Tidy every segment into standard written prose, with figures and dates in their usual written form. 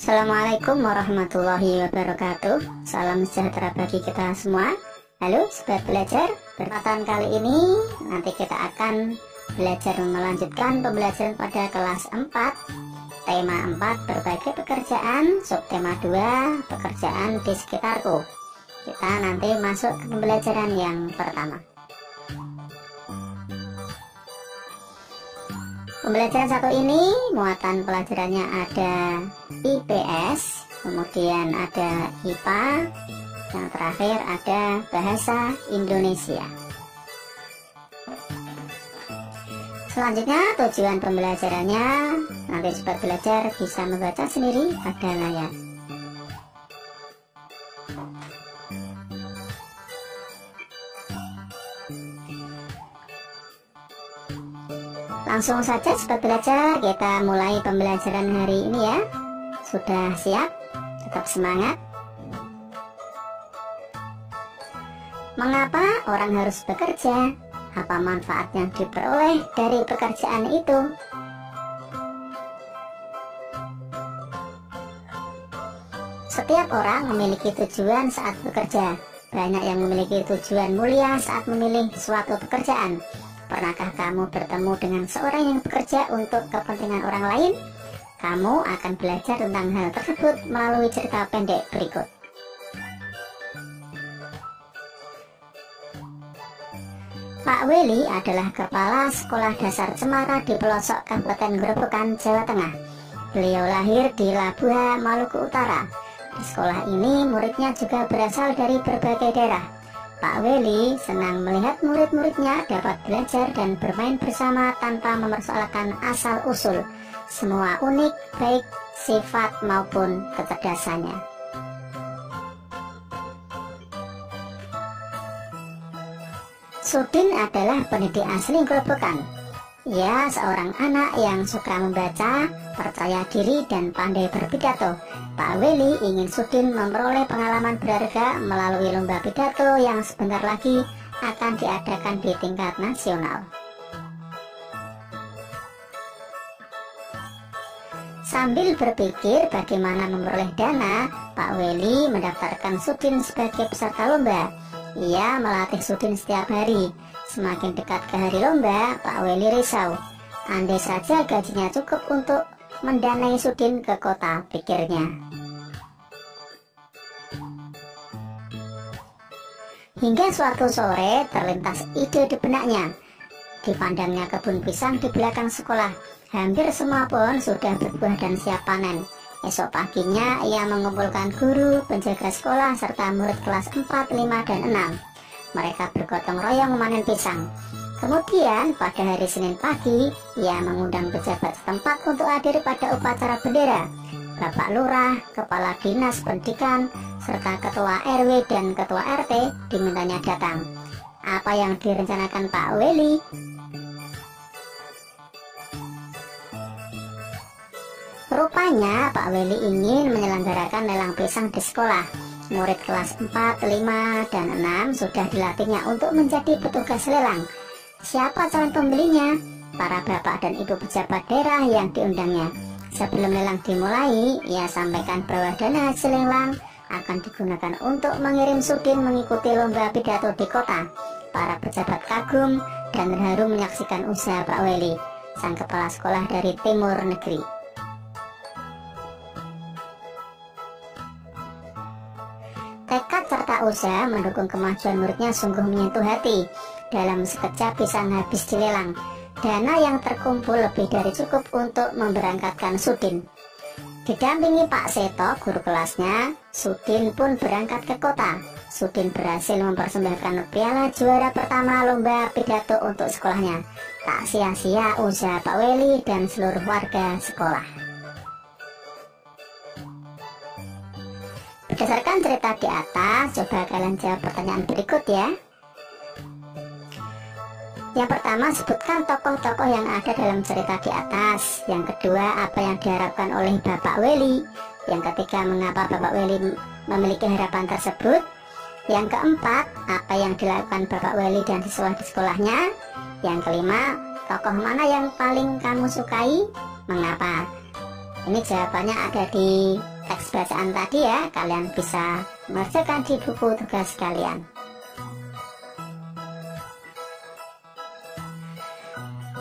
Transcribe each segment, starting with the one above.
Assalamualaikum warahmatullahi wabarakatuh. Salam sejahtera bagi kita semua. Halo sobat belajar, kesempatan kali ini nanti kita akan belajar melanjutkan pembelajaran pada kelas 4, tema 4 berbagai pekerjaan, subtema 2 pekerjaan di sekitarku. Kita nanti masuk ke pembelajaran yang pertama. Pembelajaran satu ini muatan pelajarannya ada IPS, kemudian ada IPA, yang terakhir ada bahasa Indonesia. Selanjutnya tujuan pembelajarannya nanti sobat belajar bisa membaca sendiri pada layar. Langsung saja sobat belajar, kita mulai pembelajaran hari ini ya. Sudah siap? Tetap semangat. Mengapa orang harus bekerja? Apa manfaat yang diperoleh dari pekerjaan itu? Setiap orang memiliki tujuan saat bekerja. Banyak yang memiliki tujuan mulia saat memilih suatu pekerjaan. Pernahkah kamu bertemu dengan seorang yang bekerja untuk kepentingan orang lain? Kamu akan belajar tentang hal tersebut melalui cerita pendek berikut. Pak Weli adalah kepala sekolah dasar Cemara di pelosok Kabupaten Grobogan, Jawa Tengah. Beliau lahir di Labuha, Maluku Utara. Di sekolah ini muridnya juga berasal dari berbagai daerah. Pak Weli senang melihat murid-muridnya dapat belajar dan bermain bersama tanpa mempersoalkan asal-usul. Semua unik, baik sifat maupun kecerdasannya. Sudin adalah pendidik asli Grobogan. Ia seorang anak yang suka membaca, percaya diri, dan pandai berpidato. Pak Weli ingin Sudin memperoleh pengalaman berharga melalui lomba pidato yang sebentar lagi akan diadakan di tingkat nasional. Sambil berpikir bagaimana memperoleh dana, Pak Weli mendaftarkan Sudin sebagai peserta lomba. Ia melatih Sudin setiap hari. Semakin dekat ke hari lomba, Pak Weli risau. Andai saja gajinya cukup untuk mendanai Sudin ke kota, pikirnya. Hingga suatu sore terlintas ide di benaknya. Dipandangnya kebun pisang di belakang sekolah. Hampir semua pohon sudah berbuah dan siap panen. Esok paginya ia mengumpulkan guru, penjaga sekolah, serta murid kelas 4, 5, dan 6. Mereka bergotong royong memanen pisang. Kemudian pada hari Senin pagi, ia mengundang pejabat setempat untuk hadir pada upacara bendera. Bapak Lurah, Kepala Dinas Pendidikan, serta Ketua RW dan Ketua RT dimintanya datang. Apa yang direncanakan Pak Weli? Rupanya Pak Weli ingin menyelenggarakan lelang pisang di sekolah. Murid kelas 4, 5, dan 6 sudah dilatihnya untuk menjadi petugas lelang. Siapa calon pembelinya? Para bapak dan ibu pejabat daerah yang diundangnya. Sebelum lelang dimulai, ia sampaikan bahwa dana hasil lelang akan digunakan untuk mengirim Sudin mengikuti lomba pidato di kota. Para pejabat kagum dan terharu menyaksikan usaha Pak Weli, sang kepala sekolah dari Timur Negeri. Tekad serta usaha mendukung kemajuan muridnya sungguh menyentuh hati. Dalam sekejap pisang habis dilelang. Dana yang terkumpul lebih dari cukup untuk memberangkatkan Sudin. Didampingi Pak Seto, guru kelasnya, Sudin pun berangkat ke kota. Sudin berhasil mempersembahkan piala juara pertama lomba pidato untuk sekolahnya. Tak sia-sia usaha Pak Weli dan seluruh warga sekolah. Berdasarkan cerita di atas, coba kalian jawab pertanyaan berikut ya. Yang pertama, sebutkan tokoh-tokoh yang ada dalam cerita di atas. Yang kedua, apa yang diharapkan oleh Bapak Weli. Yang ketiga, mengapa Bapak Weli memiliki harapan tersebut. Yang keempat, apa yang dilakukan Bapak Weli dan siswa di sekolahnya. Yang kelima, tokoh mana yang paling kamu sukai, mengapa? Ini jawabannya ada di teks bacaan tadi ya. Kalian bisa mengerjakan di buku tugas kalian.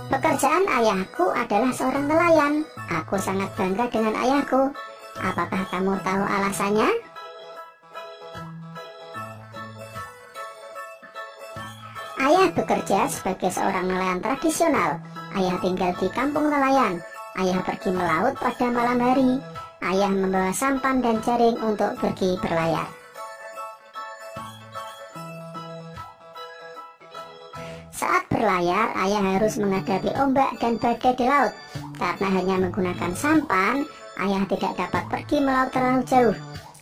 Pekerjaan ayahku adalah seorang nelayan. Aku sangat bangga dengan ayahku. Apakah kamu tahu alasannya? Ayah bekerja sebagai seorang nelayan tradisional. Ayah tinggal di kampung nelayan. Ayah pergi melaut pada malam hari. Ayah membawa sampan dan jaring untuk pergi berlayar. Saat berlayar, ayah harus menghadapi ombak dan badai di laut. Karena hanya menggunakan sampan, ayah tidak dapat pergi melaut terlalu jauh.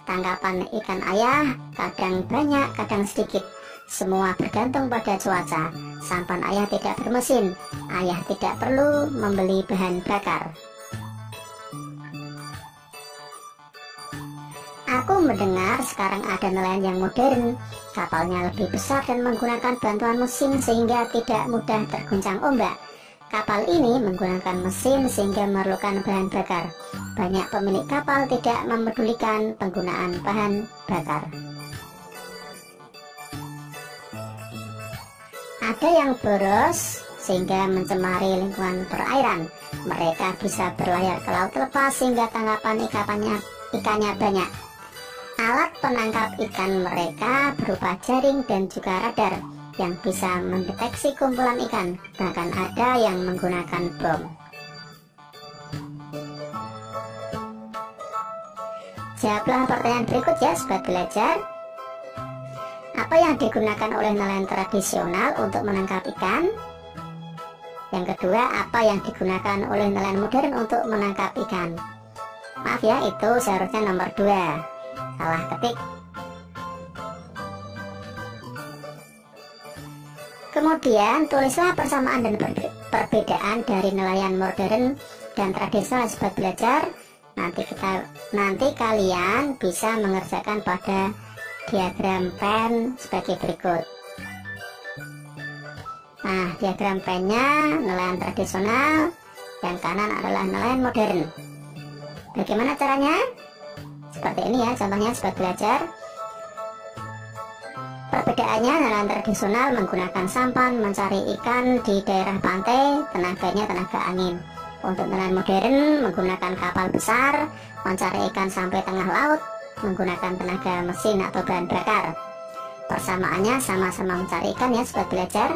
Tangkapan ikan ayah kadang banyak, kadang sedikit. Semua bergantung pada cuaca. Sampan ayah tidak bermesin. Ayah tidak perlu membeli bahan bakar. Aku mendengar sekarang ada nelayan yang modern. Kapalnya lebih besar dan menggunakan bantuan mesin sehingga tidak mudah terguncang ombak. Kapal ini menggunakan mesin sehingga memerlukan bahan bakar. Banyak pemilik kapal tidak memedulikan penggunaan bahan bakar. Ada yang boros sehingga mencemari lingkungan perairan. Mereka bisa berlayar ke laut lepas sehingga tangkapan ikannya banyak. Alat penangkap ikan mereka berupa jaring dan juga radar yang bisa mendeteksi kumpulan ikan. Bahkan ada yang menggunakan bom. Jawablah pertanyaan berikut ya sobat belajar. Apa yang digunakan oleh nelayan tradisional untuk menangkap ikan? Yang kedua, apa yang digunakan oleh nelayan modern untuk menangkap ikan? Maaf ya, itu seharusnya nomor 2. Salah ketik. Kemudian tulislah persamaan dan perbedaan dari nelayan modern dan tradisional sobat belajar. Nanti kalian bisa mengerjakan pada diagram pen sebagai berikut. Nah, diagram pennya nelayan tradisional, yang kanan adalah nelayan modern. Bagaimana caranya? Seperti ini ya contohnya sobat belajar. Perbedaannya, nelayan tradisional menggunakan sampan mencari ikan di daerah pantai, tenaganya tenaga angin. Untuk nelayan modern menggunakan kapal besar mencari ikan sampai tengah laut menggunakan tenaga mesin atau bahan bakar. Persamaannya sama-sama mencari ikan ya sobat belajar.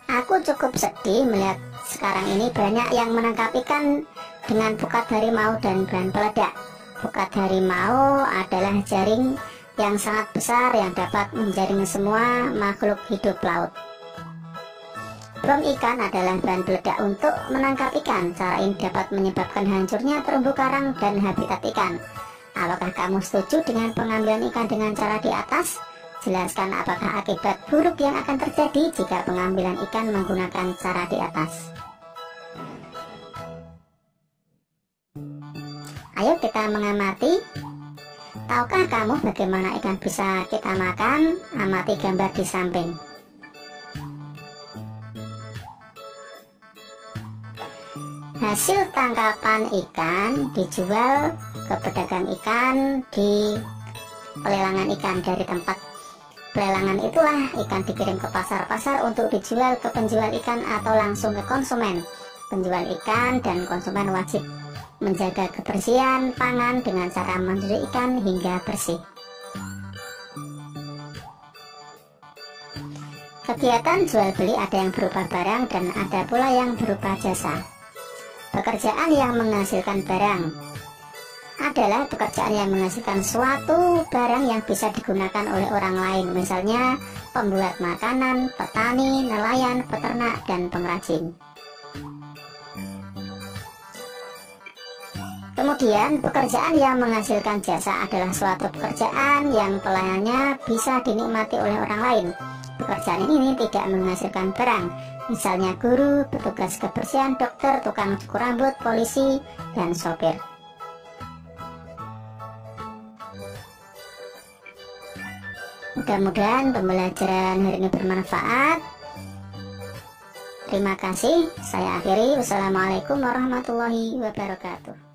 Aku cukup sedih melihat sekarang ini banyak yang menangkap ikan dengan pukat harimau dan bahan peledak. Pukat harimau adalah jaring yang sangat besar yang dapat menjaring semua makhluk hidup laut. Bom ikan adalah bahan peledak untuk menangkap ikan. Cara ini dapat menyebabkan hancurnya terumbu karang dan habitat ikan. Apakah kamu setuju dengan pengambilan ikan dengan cara di atas? Jelaskan apakah akibat buruk yang akan terjadi jika pengambilan ikan menggunakan cara di atas. Ayo kita mengamati. Tahukah kamu bagaimana ikan bisa kita makan? Amati gambar di samping. Hasil tangkapan ikan dijual ke pedagang ikan di pelelangan ikan. Dari tempat pelelangan itulah ikan dikirim ke pasar-pasar untuk dijual ke penjual ikan atau langsung ke konsumen. Penjual ikan dan konsumen wajib menjaga kebersihan pangan dengan cara mencuci ikan hingga bersih. Kegiatan jual beli ada yang berupa barang dan ada pula yang berupa jasa. Pekerjaan yang menghasilkan barang adalah pekerjaan yang menghasilkan suatu barang yang bisa digunakan oleh orang lain, misalnya pembuat makanan, petani, nelayan, peternak, dan pengrajin. Kemudian pekerjaan yang menghasilkan jasa adalah suatu pekerjaan yang pelayanannya bisa dinikmati oleh orang lain. Pekerjaan ini tidak menghasilkan barang, misalnya guru, petugas kebersihan, dokter, tukang cukur rambut, polisi, dan sopir. Mudah-mudahan pembelajaran hari ini bermanfaat. Terima kasih, saya akhiri. Wassalamualaikum warahmatullahi wabarakatuh.